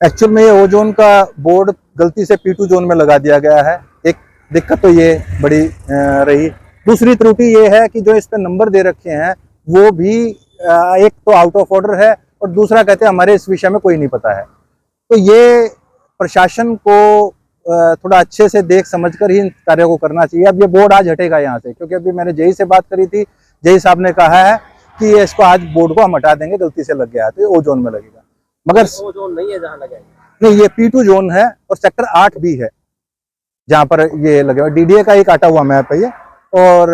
Actual में ये ozone का बोर्ड गलती से P2 जोन में लगा दिया गया है। एक दिक्कत तो ये बड़ी रही। दूसरी त्रुटि ये है कि जो इस पे नंबर दे रखे हैं वो भी एक तो आउट ऑफ ऑर्डर है और दूसरा कहते हैं हमारे इस विषय में कोई नहीं पता है। तो ये प्रशासन को थोड़ा अच्छे से देख समझकर ही इन कार्यों को करना चाहिए। अब ये बोर्ड आज हटेगा यहाँ से, क्योंकि अभी मैंने जेई से बात करी थी। जेई साहब ने कहा है कि ये इसको आज बोर्ड को हम हटा देंगे, गलती से लग गया है तो ये ओजोन में लगेगा। मगर वो जोन नहीं है जहाँ लगे, नहीं, ये P2 जोन है और सेक्टर 8 भी है जहाँ पर ये लगे हुआ। DDA का एक काटा हुआ मैप है ये, और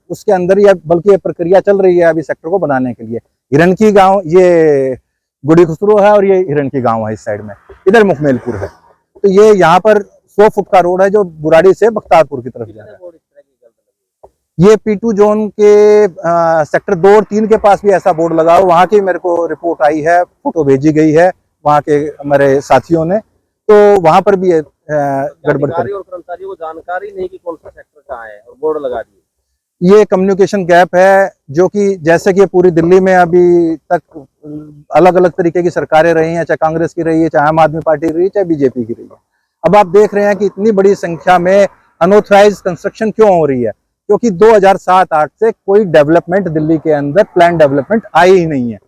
उसके अंदर ये बल्कि ये प्रक्रिया चल रही है अभी सेक्टर को बनाने के लिए। हिरन की गांव ये गुड़ी खुसरो है और ये हिरन की गांव है इस साइड में, इधर मुखमेलपुर है। तो ये यहाँ पर 100 फुट का रोड है जो बुराड़ी से बख्तारपुर की तरफ जा रहा है। ये P2 जोन के सेक्टर 2 और 3 के पास भी ऐसा बोर्ड लगा हो, वहाँ की मेरे को रिपोर्ट आई है, फोटो भेजी गई है वहाँ के हमारे साथियों ने। तो वहाँ पर भी गड़बड़ कर, और कर्मचारियों को जानकारी नहीं कि कौन सा सेक्टर कहाँ है और बोर्ड लगा दिए। ये कम्युनिकेशन गैप है, जो कि जैसे कि पूरी दिल्ली में अभी तक अलग अलग तरीके की सरकारें रही हैं, चाहे कांग्रेस की रही है, चाहे आम आदमी पार्टी रही है, चाहे बीजेपी की रही है। अब आप देख रहे हैं कि इतनी बड़ी संख्या में अनऑथराइज्ड कंस्ट्रक्शन क्यों हो रही है, क्योंकि 2007-8 से कोई डेवलपमेंट दिल्ली के अंदर प्लान डेवलपमेंट आई ही नहीं है।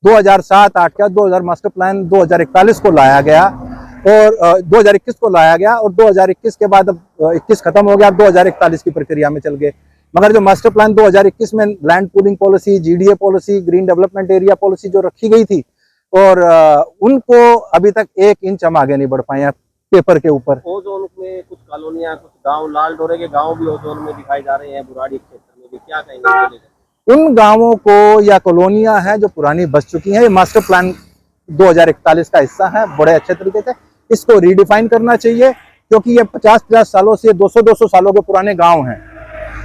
2007-8 का 2000 मास्टर प्लान 2041 को लाया गया और 2021 को लाया गया, और 2021 के बाद अब 21 खत्म हो गया, अब 2041 की प्रक्रिया में चल गए। मगर जो मास्टर प्लान 2021 में land pooling policy, GDA policy, green development area policy जो रखी गई थी, और उनको अभी तक 1 इंच हम आगे नहीं बढ़ पाए हैं पेपर के ऊपर। ओजोन में कुछ कॉलोनियां, कुछ गांव, लाल डोरे के गांव भी ओजोन में दिखाई जा रहे हैं, बुराड़ी क्षेत्र में भी, क्या कहेंगे? उन गांवों को या कॉलोनियां हैं जो पुरानी बस चुकी हैं, ये मास्टर प्लान 2041 का हिस्सा है बड़े अच्छे तरीके से। इसको रीडिफाइन करना चाहिए, क्योंकि ये 50-50 सालों से 200-200 सालों के पुराने गांव हैं।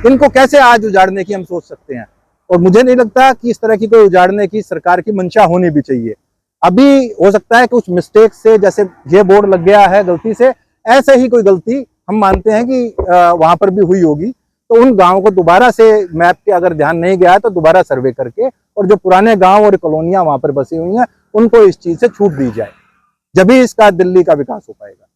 इनको कैसे आज उजाड़ने की हम सोच सकते हैं, और मुझे नहीं लगता कि इस तरह की कोई उजाड़ने की सरकार की मंशा होनी भी चाहिए। अभी हो सकता है कुछ मिस्टेक से, जैसे ये बोर्ड लग गया है गलती से, ऐसे ही कोई गलती हम मानते हैं कि वहां पर भी हुई होगी। तो उन गांवों को दोबारा से मैप के अगर ध्यान नहीं गया है तो दोबारा सर्वे करके, और जो पुराने गांव और कॉलोनियां वहां पर बसी हुई हैं उनको इस चीज से छूट दी जाए, जब ही इसका दिल्ली का विकास हो पाएगा।